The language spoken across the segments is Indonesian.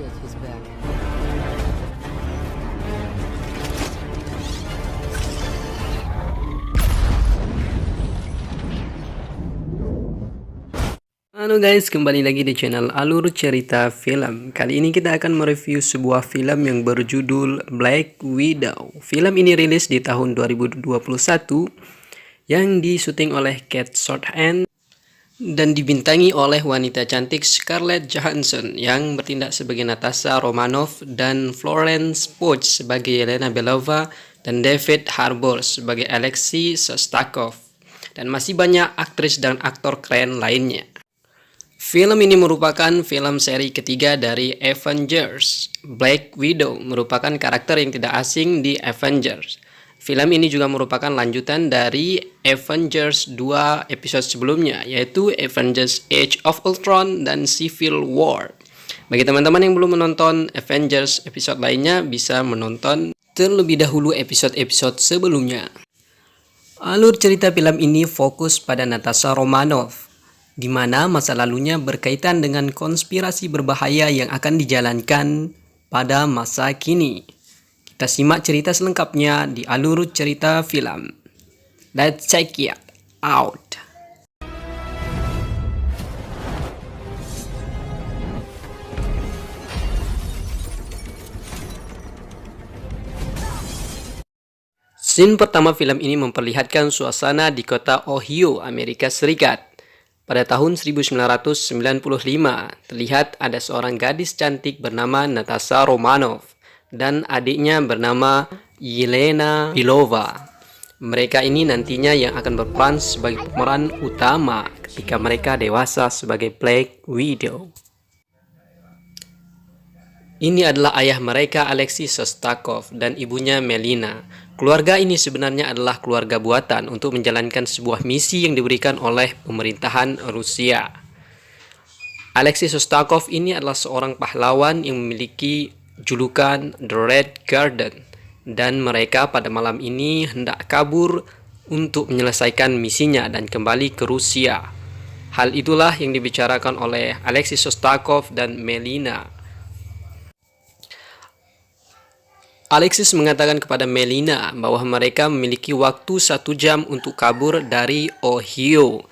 shit, he's back. Halo guys, kembali lagi di channel Alur Cerita Film. Kali ini kita akan mereview sebuah film yang berjudul Black Widow. Film ini rilis di tahun 2021 yang disuting oleh Kate Shorthand dan dibintangi oleh wanita cantik Scarlett Johansson yang bertindak sebagai Natasha Romanoff dan Florence Pugh sebagai Yelena Belova dan David Harbour sebagai Alexei Shostakov, dan masih banyak aktris dan aktor keren lainnya. Film ini merupakan film seri ketiga dari Avengers. Black Widow merupakan karakter yang tidak asing di Avengers. Film ini juga merupakan lanjutan dari Avengers 2 episode sebelumnya, yaitu Avengers Age of Ultron dan Civil War. Bagi teman-teman yang belum menonton Avengers episode lainnya, bisa menonton terlebih dahulu episode-episode sebelumnya. Alur cerita film ini fokus pada Natasha Romanoff, di mana masa lalunya berkaitan dengan konspirasi berbahaya yang akan dijalankan pada masa kini. Kita simak cerita selengkapnya di Alur Cerita Film. Let's check it out. Scene pertama film ini memperlihatkan suasana di kota Ohio, Amerika Serikat. Pada tahun 1995, terlihat ada seorang gadis cantik bernama Natasha Romanoff dan adiknya bernama Yelena Belova. Mereka ini nantinya yang akan berperan sebagai pemeran utama ketika mereka dewasa sebagai Black Widow. Ini adalah ayah mereka, Alexei Shostakov, dan ibunya Melina. Keluarga ini sebenarnya adalah keluarga buatan untuk menjalankan sebuah misi yang diberikan oleh pemerintahan Rusia. Alexei Shostakov ini adalah seorang pahlawan yang memiliki julukan The Red Garden, dan mereka pada malam ini hendak kabur untuk menyelesaikan misinya dan kembali ke Rusia. Hal itulah yang dibicarakan oleh Alexei Shostakov dan Melina. Alexis mengatakan kepada Melina bahwa mereka memiliki waktu 1 jam untuk kabur dari Ohio.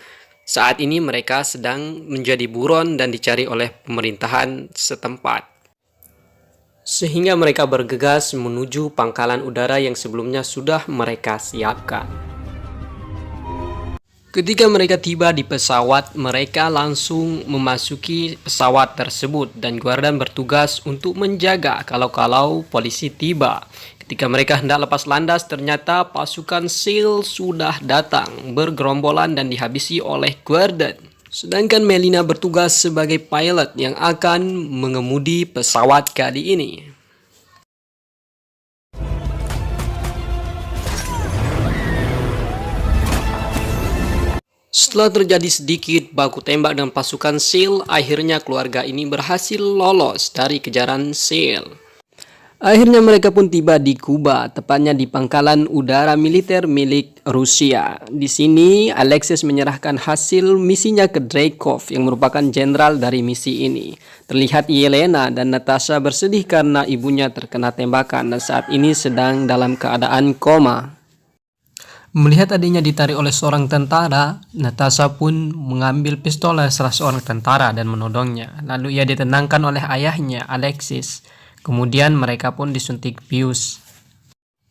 Saat ini mereka sedang menjadi buron dan dicari oleh pemerintahan setempat. Sehingga mereka bergegas menuju pangkalan udara yang sebelumnya sudah mereka siapkan. Ketika mereka tiba di pesawat, mereka langsung memasuki pesawat tersebut dan Guardian bertugas untuk menjaga kalau polisi tiba. Ketika mereka hendak lepas landas, ternyata pasukan SEAL sudah datang bergerombolan dan dihabisi oleh Guardian. Sedangkan Melina bertugas sebagai pilot yang akan mengemudi pesawat kali ini. Setelah terjadi sedikit baku tembak dengan pasukan SEAL, akhirnya keluarga ini berhasil lolos dari kejaran SEAL. Akhirnya mereka pun tiba di Kuba, tepatnya di pangkalan udara militer milik Rusia. Di sini, Alexis menyerahkan hasil misinya ke Dreykov yang merupakan jenderal dari misi ini. Terlihat Yelena dan Natasha bersedih karena ibunya terkena tembakan dan saat ini sedang dalam keadaan koma. Melihat adiknya ditarik oleh seorang tentara, Natasha pun mengambil pistol dari salah seorang tentara dan menodongnya. Lalu ia ditenangkan oleh ayahnya, Alexis. Kemudian mereka pun disuntik bius.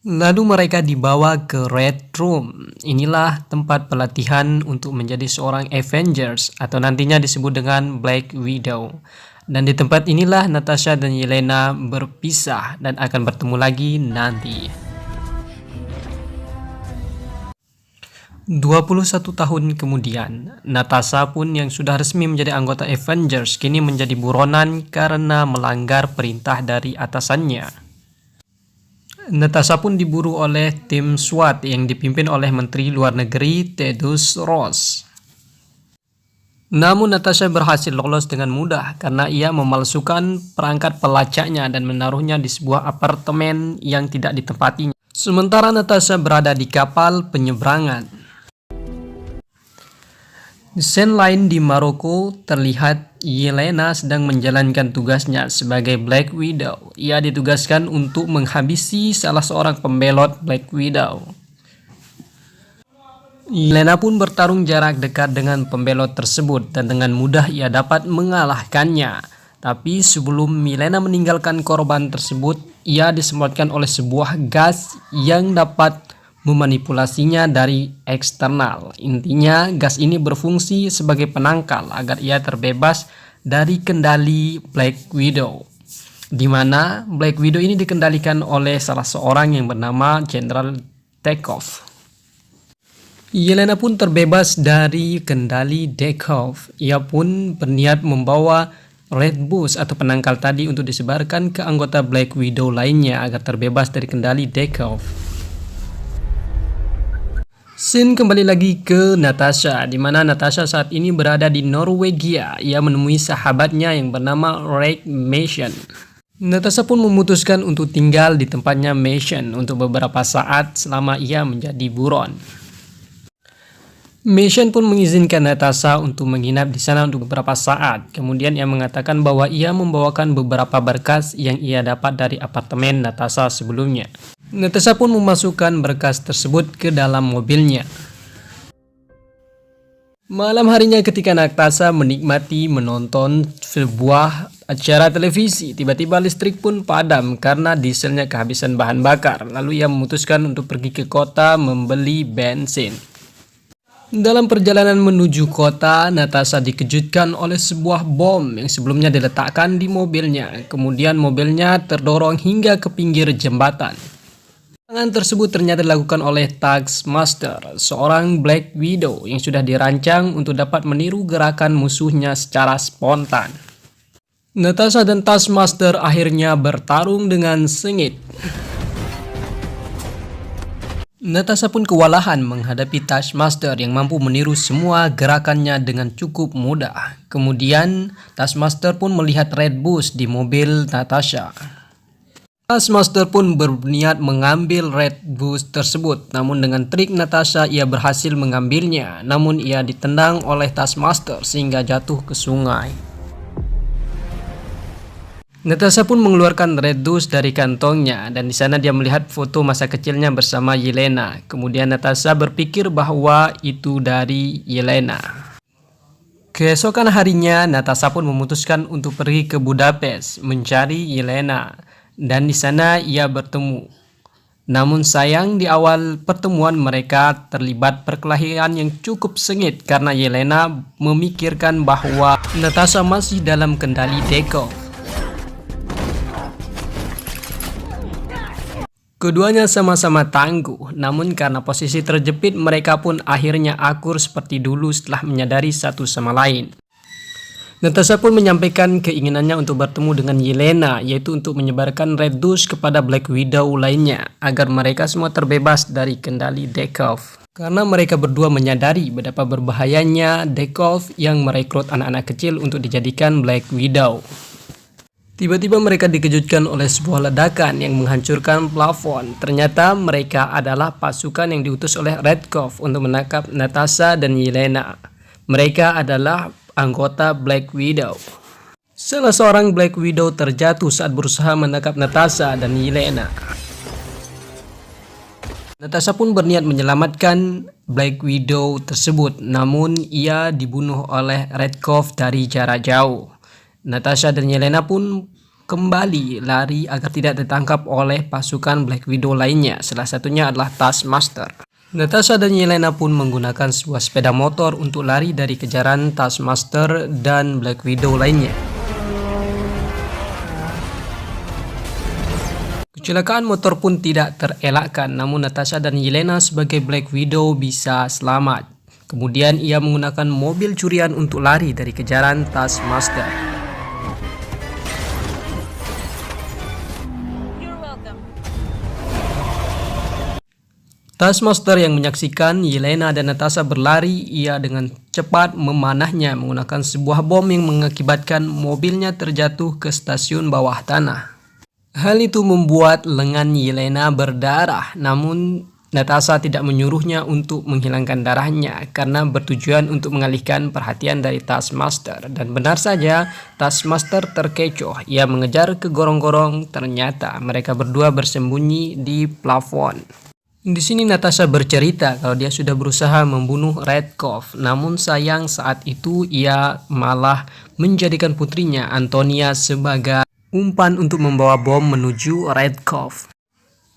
Lalu mereka dibawa ke Red Room. Inilah tempat pelatihan untuk menjadi seorang Avengers atau nantinya disebut dengan Black Widow. Dan di tempat inilah Natasha dan Yelena berpisah dan akan bertemu lagi nanti. 21 tahun kemudian, Natasha pun yang sudah resmi menjadi anggota Avengers kini menjadi buronan karena melanggar perintah dari atasannya. Natasha pun diburu oleh tim SWAT yang dipimpin oleh Menteri Luar Negeri Tedros Ross. Namun Natasha berhasil lolos dengan mudah karena ia memalsukan perangkat pelacaknya dan menaruhnya di sebuah apartemen yang tidak ditempatinya. Sementara Natasha berada di kapal penyeberangan. Di scene lain di Maroko terlihat Yelena sedang menjalankan tugasnya sebagai Black Widow. Ia ditugaskan untuk menghabisi salah seorang pembelot Black Widow. Yelena pun bertarung jarak dekat dengan pembelot tersebut dan dengan mudah ia dapat mengalahkannya. Tapi sebelum Yelena meninggalkan korban tersebut, ia disemprotkan oleh sebuah gas yang dapat memanipulasinya dari eksternal. Intinya gas ini berfungsi sebagai penangkal agar ia terbebas dari kendali Black Widow, di mana Black Widow ini dikendalikan oleh salah seorang yang bernama General Dekov. Yelena pun terbebas dari kendali Dekov. Ia pun berniat membawa Red Boost atau penangkal tadi untuk disebarkan ke anggota Black Widow lainnya agar terbebas dari kendali Dekov. Scene kembali lagi ke Natasha, di mana Natasha saat ini berada di Norwegia. Ia menemui sahabatnya yang bernama Rick Mason. Natasha pun memutuskan untuk tinggal di tempatnya Mason untuk beberapa saat selama ia menjadi buron. Mason pun mengizinkan Natasha untuk menginap di sana untuk beberapa saat. Kemudian ia mengatakan bahwa ia membawakan beberapa berkas yang ia dapat dari apartemen Natasha sebelumnya. Natasha pun memasukkan berkas tersebut ke dalam mobilnya. Malam harinya ketika Natasha menikmati menonton sebuah acara televisi, tiba-tiba listrik pun padam karena dieselnya kehabisan bahan bakar. Lalu ia memutuskan untuk pergi ke kota membeli bensin. Dalam perjalanan menuju kota, Natasha dikejutkan oleh sebuah bom yang sebelumnya diletakkan di mobilnya. Kemudian mobilnya terdorong hingga ke pinggir jembatan. Serangan tersebut ternyata dilakukan oleh Taskmaster, seorang Black Widow yang sudah dirancang untuk dapat meniru gerakan musuhnya secara spontan. Natasha dan Taskmaster akhirnya bertarung dengan sengit. Natasha pun kewalahan menghadapi Taskmaster yang mampu meniru semua gerakannya dengan cukup mudah. Kemudian Taskmaster pun melihat Red Boost di mobil Natasha. Taskmaster pun berniat mengambil Red Boost tersebut, namun dengan trik Natasha ia berhasil mengambilnya, namun ia ditendang oleh Taskmaster sehingga jatuh ke sungai. Natasha pun mengeluarkan Red Boost dari kantongnya dan di sana dia melihat foto masa kecilnya bersama Yelena. Kemudian Natasha berpikir bahwa itu dari Yelena. Keesokan harinya Natasha pun memutuskan untuk pergi ke Budapest mencari Yelena. Dan di sana ia bertemu. Namun sayang di awal pertemuan mereka terlibat perkelahian yang cukup sengit karena Yelena memikirkan bahwa Natasha masih dalam kendali Dekov. Keduanya sama-sama tangguh, namun karena posisi terjepit mereka pun akhirnya akur seperti dulu setelah menyadari satu sama lain. Natasha pun menyampaikan keinginannya untuk bertemu dengan Yelena, yaitu untuk menyebarkan Red Boost kepada Black Widow lainnya, agar mereka semua terbebas dari kendali Dekov. Karena mereka berdua menyadari betapa berbahayanya Dekov yang merekrut anak-anak kecil untuk dijadikan Black Widow. Tiba-tiba mereka dikejutkan oleh sebuah ledakan yang menghancurkan plafon. Ternyata mereka adalah pasukan yang diutus oleh Redkov untuk menangkap Natasha dan Yelena. Mereka adalah anggota Black Widow. Salah seorang Black Widow terjatuh saat berusaha menangkap Natasha dan Yelena. Natasha pun berniat menyelamatkan Black Widow tersebut, namun ia dibunuh oleh Redkov dari jarak jauh. Natasha dan Yelena pun kembali lari agar tidak ditangkap oleh pasukan Black Widow lainnya, salah satunya adalah Taskmaster. Natasha dan Yelena pun menggunakan sebuah sepeda motor untuk lari dari kejaran Taskmaster dan Black Widow lainnya. Kecelakaan motor pun tidak terelakkan, namun Natasha dan Yelena sebagai Black Widow bisa selamat. Kemudian ia menggunakan mobil curian untuk lari dari kejaran Taskmaster. Taskmaster yang menyaksikan Yelena dan Natasha berlari, ia dengan cepat memanahnya menggunakan sebuah bom yang mengakibatkan mobilnya terjatuh ke stasiun bawah tanah. Hal itu membuat lengan Yelena berdarah, namun Natasha tidak menyuruhnya untuk menghilangkan darahnya karena bertujuan untuk mengalihkan perhatian dari Taskmaster. Dan benar saja, Taskmaster terkecoh. Ia mengejar ke gorong-gorong, ternyata mereka berdua bersembunyi di plafon. Di sini Natasha bercerita kalau dia sudah berusaha membunuh Red Cove, namun sayang saat itu ia malah menjadikan putrinya Antonia sebagai umpan untuk membawa bom menuju Red Cove.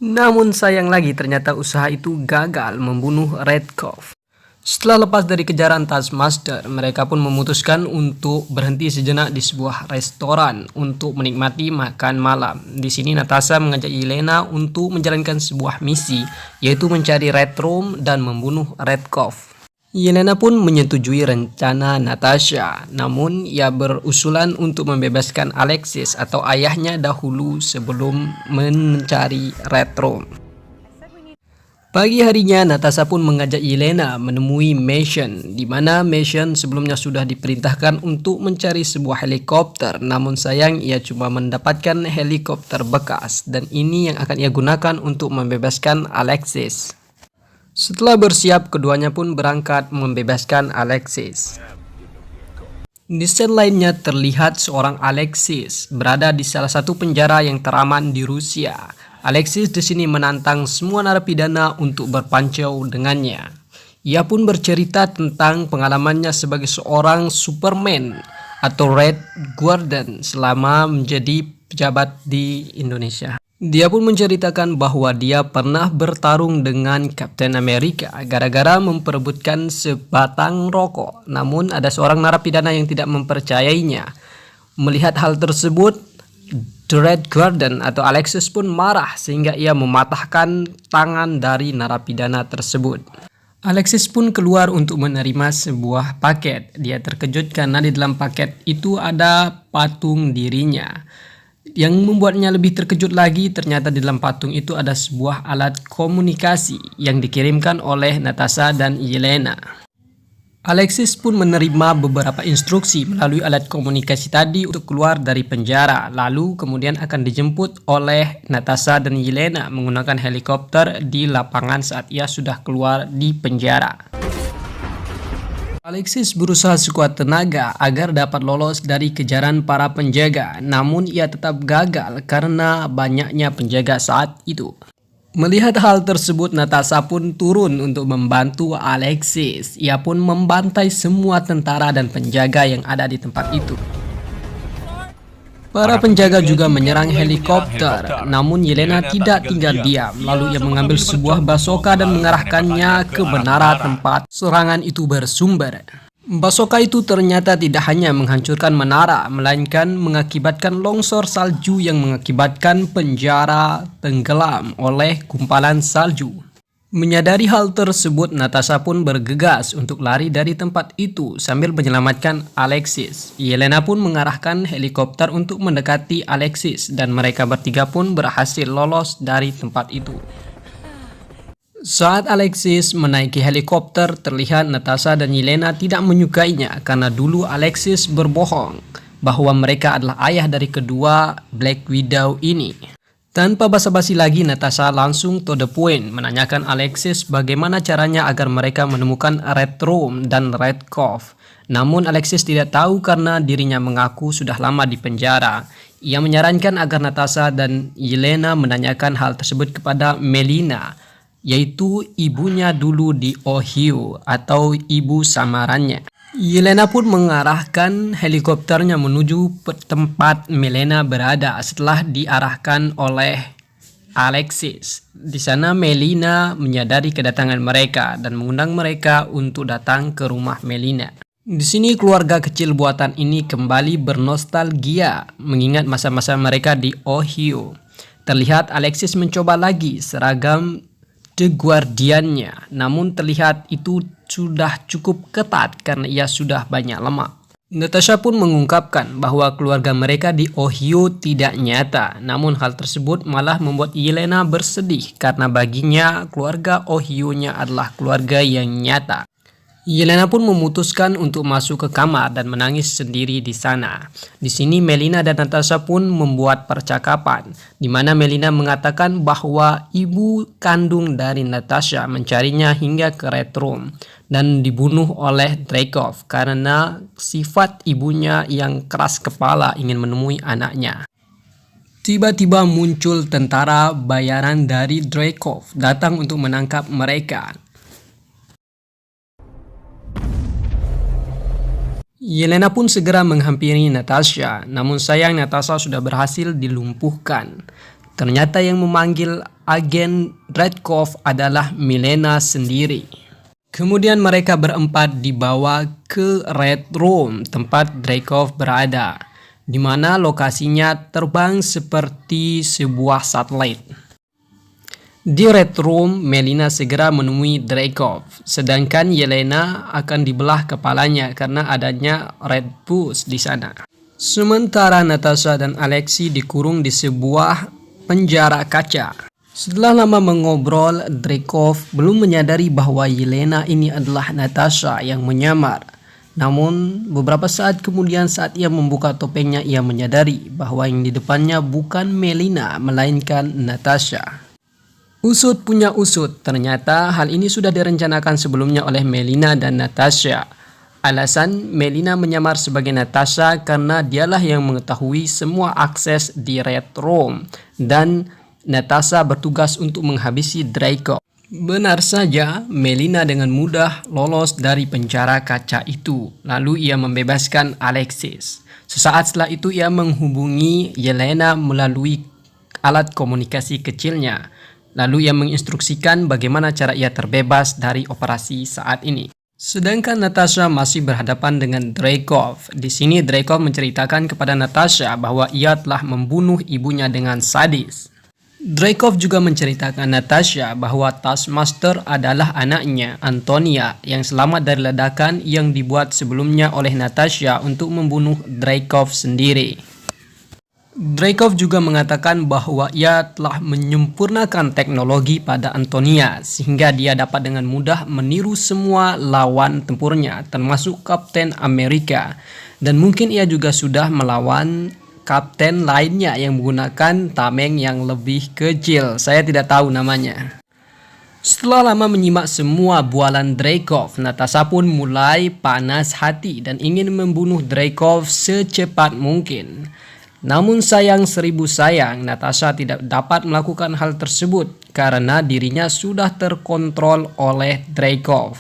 Namun sayang lagi ternyata usaha itu gagal membunuh Red Cove. Setelah lepas dari kejaran Taskmaster, mereka pun memutuskan untuk berhenti sejenak di sebuah restoran untuk menikmati makan malam. Di sini Natasha mengajak Yelena untuk menjalankan sebuah misi, yaitu mencari Red Room dan membunuh Red Cove. Yelena pun menyetujui rencana Natasha, namun ia berusulan untuk membebaskan Alexis atau ayahnya dahulu sebelum mencari Red Room. Pagi harinya, Natasha pun mengajak Yelena menemui Mason, di mana Mason sebelumnya sudah diperintahkan untuk mencari sebuah helikopter, namun sayang ia cuma mendapatkan helikopter bekas, dan ini yang akan ia gunakan untuk membebaskan Alexis. Setelah bersiap, keduanya pun berangkat membebaskan Alexis. Di scene lainnya terlihat seorang Alexis berada di salah satu penjara yang teraman di Rusia. Alexis di sini menantang semua narapidana untuk berpancau dengannya. Ia pun bercerita tentang pengalamannya sebagai seorang Superman atau Red Guardian selama menjadi pejabat di Indonesia. Dia pun menceritakan bahwa dia pernah bertarung dengan Captain America gara-gara memperebutkan sebatang rokok. Namun ada seorang narapidana yang tidak mempercayainya. Melihat hal tersebut, The Red Guardian atau Alexis pun marah sehingga ia mematahkan tangan dari narapidana tersebut. Alexis pun keluar untuk menerima sebuah paket. Dia terkejut karena di dalam paket itu ada patung dirinya. Yang membuatnya lebih terkejut lagi, ternyata di dalam patung itu ada sebuah alat komunikasi yang dikirimkan oleh Natasha dan Yelena. Alexis pun menerima beberapa instruksi melalui alat komunikasi tadi untuk keluar dari penjara, lalu kemudian akan dijemput oleh Natasha dan Yelena menggunakan helikopter di lapangan saat ia sudah keluar di penjara. Alexis berusaha sekuat tenaga agar dapat lolos dari kejaran para penjaga, namun ia tetap gagal karena banyaknya penjaga saat itu. Melihat hal tersebut, Natasha pun turun untuk membantu Alexis. Ia pun membantai semua tentara dan penjaga yang ada di tempat itu. Para penjaga juga menyerang helikopter, namun Yelena tidak tinggal diam. Lalu ia mengambil sebuah bazooka dan mengarahkannya ke menara tempat serangan itu bersumber. Bazooka itu ternyata tidak hanya menghancurkan menara, melainkan mengakibatkan longsor salju yang mengakibatkan penjara tenggelam oleh gumpalan salju. Menyadari hal tersebut, Natasha pun bergegas untuk lari dari tempat itu sambil menyelamatkan Alexis. Yelena pun mengarahkan helikopter untuk mendekati Alexis dan mereka bertiga pun berhasil lolos dari tempat itu. Saat Alexis menaiki helikopter, terlihat Natasha dan Yelena tidak menyukainya karena dulu Alexis berbohong bahwa mereka adalah ayah dari kedua Black Widow ini. Tanpa basa-basi lagi, Natasha langsung to the point menanyakan Alexis bagaimana caranya agar mereka menemukan Red Room dan Red Cove. Namun Alexis tidak tahu karena dirinya mengaku sudah lama di penjara. Ia menyarankan agar Natasha dan Yelena menanyakan hal tersebut kepada Melina, yaitu ibunya dulu di Ohio atau ibu samarannya. Yelena pun mengarahkan helikopternya menuju tempat Melina berada setelah diarahkan oleh Alexis. Di sana Melina menyadari kedatangan mereka dan mengundang mereka untuk datang ke rumah Melina. Di sini keluarga kecil buatan ini kembali bernostalgia mengingat masa-masa mereka di Ohio. Terlihat Alexis mencoba lagi seragam The Guardian-nya, namun terlihat itu sudah cukup ketat karena ia sudah banyak lemak. Natasha pun mengungkapkan bahwa keluarga mereka di Ohio tidak nyata, namun hal tersebut malah membuat Yelena bersedih karena baginya keluarga Ohio-nya adalah keluarga yang nyata. Yelena pun memutuskan untuk masuk ke kamar dan menangis sendiri di sana. Di sini Melina dan Natasha pun membuat percakapan, di mana Melina mengatakan bahwa ibu kandung dari Natasha mencarinya hingga ke Red Room dan dibunuh oleh Dreykov karena sifat ibunya yang keras kepala ingin menemui anaknya. Tiba-tiba muncul tentara bayaran dari Dreykov datang untuk menangkap mereka. Yelena pun segera menghampiri Natasha, namun sayang Natasha sudah berhasil dilumpuhkan. Ternyata yang memanggil agen Dreykov adalah Milena sendiri. Kemudian mereka berempat dibawa ke Red Room tempat Dreykov berada, di mana lokasinya terbang seperti sebuah satelit. Di Red Room, Melina segera menemui Dreykov, sedangkan Yelena akan dibelah kepalanya karena adanya Red Bus di sana. Sementara Natasha dan Alexei dikurung di sebuah penjara kaca. Setelah lama mengobrol, Dreykov belum menyadari bahwa Yelena ini adalah Natasha yang menyamar. Namun, beberapa saat kemudian saat ia membuka topengnya, ia menyadari bahwa yang di depannya bukan Melina, melainkan Natasha. Usut punya usut, ternyata hal ini sudah direncanakan sebelumnya oleh Melina dan Natasha. Alasan Melina menyamar sebagai Natasha karena dialah yang mengetahui semua akses di Red Room dan Natasha bertugas untuk menghabisi Dreykov. Benar saja, Melina dengan mudah lolos dari penjara kaca itu. Lalu ia membebaskan Alexis. Sesaat setelah itu ia menghubungi Yelena melalui alat komunikasi kecilnya. Lalu ia menginstruksikan bagaimana cara ia terbebas dari operasi saat ini. Sedangkan Natasha masih berhadapan dengan Dreykov. Di sini Dreykov menceritakan kepada Natasha bahwa ia telah membunuh ibunya dengan sadis. Dreykov juga menceritakan Natasha bahwa Taskmaster adalah anaknya, Antonia, yang selamat dari ledakan yang dibuat sebelumnya oleh Natasha untuk membunuh Dreykov sendiri. Dreykov juga mengatakan bahwa ia telah menyempurnakan teknologi pada Antonia sehingga dia dapat dengan mudah meniru semua lawan tempurnya termasuk Kapten Amerika, dan mungkin ia juga sudah melawan kapten lainnya yang menggunakan tameng yang lebih kecil. Saya tidak tahu namanya. Setelah lama menyimak semua bualan Dreykov, Natasha pun mulai panas hati dan ingin membunuh Dreykov secepat mungkin. Namun sayang seribu sayang, Natasha tidak dapat melakukan hal tersebut karena dirinya sudah terkontrol oleh Dreykov,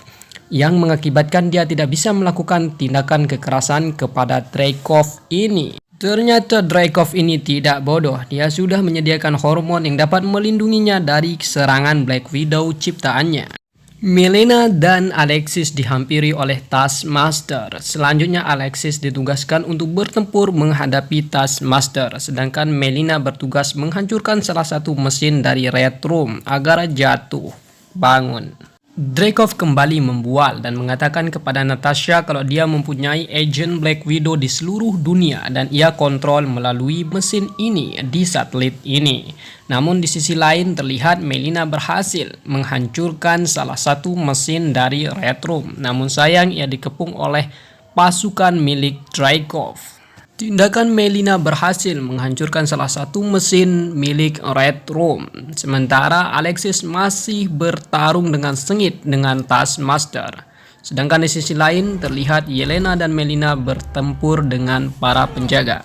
yang mengakibatkan dia tidak bisa melakukan tindakan kekerasan kepada Dreykov ini. Ternyata Dreykov ini tidak bodoh, dia sudah menyediakan hormon yang dapat melindunginya dari serangan Black Widow ciptaannya. Melina dan Alexis dihampiri oleh Taskmaster. Selanjutnya Alexis ditugaskan untuk bertempur menghadapi Taskmaster, sedangkan Melina bertugas menghancurkan salah satu mesin dari Red Room agar jatuh bangun. Dreykov kembali membual dan mengatakan kepada Natasha kalau dia mempunyai agent Black Widow di seluruh dunia dan ia kontrol melalui mesin ini di satelit ini. Namun di sisi lain terlihat Melina berhasil menghancurkan salah satu mesin dari Red Room. Namun sayang ia dikepung oleh pasukan milik Dreykov. Tindakan Melina berhasil menghancurkan salah satu mesin milik Red Room. Sementara Alexis masih bertarung dengan sengit dengan Taskmaster. Sedangkan di sisi lain terlihat Yelena dan Melina bertempur dengan para penjaga.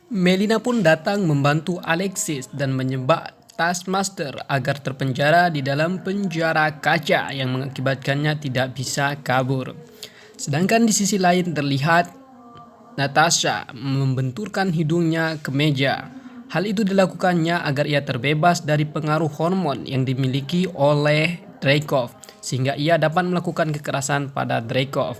Melina pun datang membantu Alexis dan menyebak Taskmaster agar terpenjara di dalam penjara kaca yang mengakibatkannya tidak bisa kabur. Sedangkan di sisi lain terlihat Natasha membenturkan hidungnya ke meja. Hal itu dilakukannya agar ia terbebas dari pengaruh hormon yang dimiliki oleh Dreykov, sehingga ia dapat melakukan kekerasan pada Dreykov.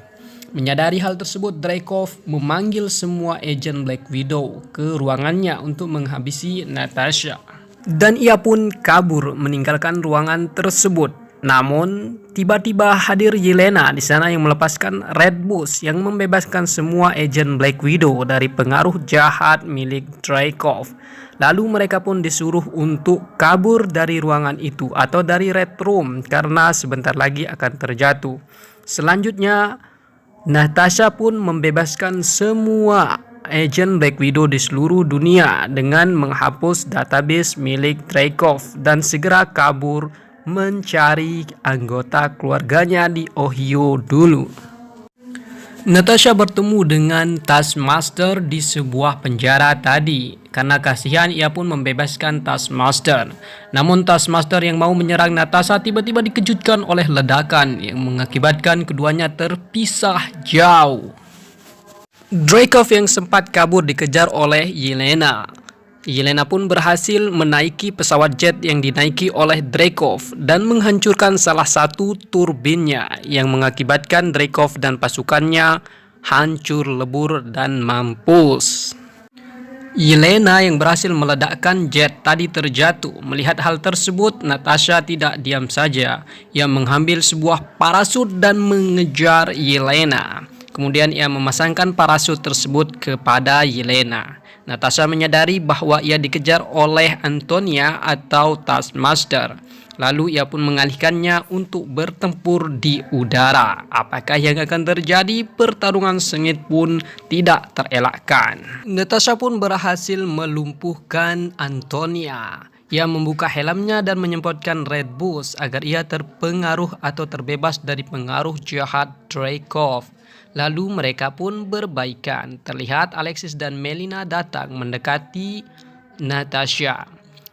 Menyadari hal tersebut, Dreykov memanggil semua agen Black Widow ke ruangannya untuk menghabisi Natasha. Dan ia pun kabur meninggalkan ruangan tersebut. Namun, tiba-tiba hadir Yelena di sana yang melepaskan Red Bus yang membebaskan semua agen Black Widow dari pengaruh jahat milik Dreykov. Lalu mereka pun disuruh untuk kabur dari ruangan itu atau dari Red Room karena sebentar lagi akan terjatuh. Selanjutnya, Natasha pun membebaskan semua agen Black Widow di seluruh dunia dengan menghapus database milik Dreykov dan segera kabur mencari anggota keluarganya di Ohio dulu. Natasha bertemu dengan Taskmaster di sebuah penjara tadi. Karena kasihan, ia pun membebaskan Taskmaster. Namun Taskmaster yang mau menyerang Natasha tiba-tiba dikejutkan oleh ledakan yang mengakibatkan keduanya terpisah jauh. Dreykov yang sempat kabur dikejar oleh Yelena. Yelena pun berhasil menaiki pesawat jet yang dinaiki oleh Dreykov dan menghancurkan salah satu turbinnya yang mengakibatkan Dreykov dan pasukannya hancur lebur dan mampus. Yelena yang berhasil meledakkan jet tadi terjatuh. Melihat hal tersebut, Natasha tidak diam saja. Ia mengambil sebuah parasut dan mengejar Yelena. Kemudian ia memasangkan parasut tersebut kepada Yelena. Natasha menyadari bahwa ia dikejar oleh Antonia atau Taskmaster. Lalu ia pun mengalihkannya untuk bertempur di udara. Apakah yang akan terjadi? Pertarungan sengit pun tidak terelakkan. Natasha pun berhasil melumpuhkan Antonia. Ia membuka helmnya dan menyemprotkan Red Bull agar ia terpengaruh atau terbebas dari pengaruh jahat Dreykov. Lalu mereka pun berbaikan. Terlihat Alexis dan Melina datang mendekati Natasha.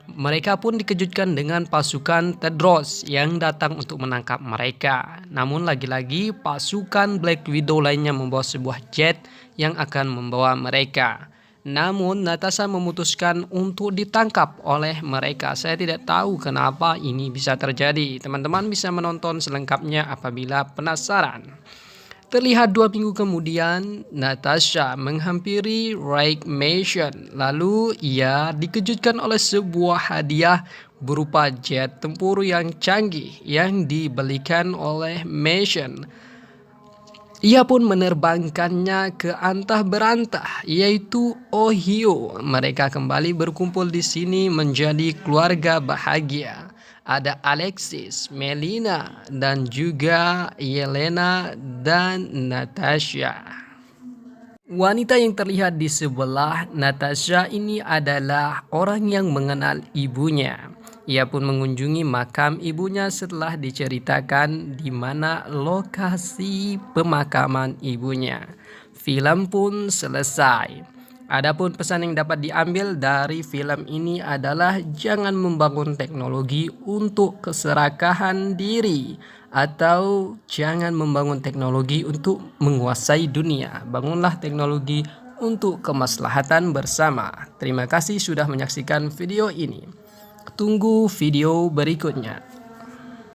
Mereka pun dikejutkan dengan pasukan Tedros yang datang untuk menangkap mereka. Namun lagi-lagi pasukan Black Widow lainnya membawa sebuah jet yang akan membawa mereka. Namun Natasha memutuskan untuk ditangkap oleh mereka. Saya tidak tahu kenapa ini bisa terjadi. Teman-teman bisa menonton selengkapnya apabila penasaran. Terlihat 2 minggu kemudian, Natasha menghampiri Reich Mansion. Lalu ia dikejutkan oleh sebuah hadiah berupa jet tempur yang canggih yang dibelikan oleh Mansion. Ia pun menerbangkannya ke antah berantah, yaitu Ohio. Mereka kembali berkumpul di sini menjadi keluarga bahagia. Ada Alexis, Melina, dan juga Yelena dan Natasha. Wanita yang terlihat di sebelah Natasha ini adalah orang yang mengenal ibunya. Ia pun mengunjungi makam ibunya setelah diceritakan di mana lokasi pemakaman ibunya. Film pun selesai. Adapun pesan yang dapat diambil dari film ini adalah jangan membangun teknologi untuk keserakahan diri atau jangan membangun teknologi untuk menguasai dunia. Bangunlah teknologi untuk kemaslahatan bersama. Terima kasih sudah menyaksikan video ini. Tunggu video berikutnya.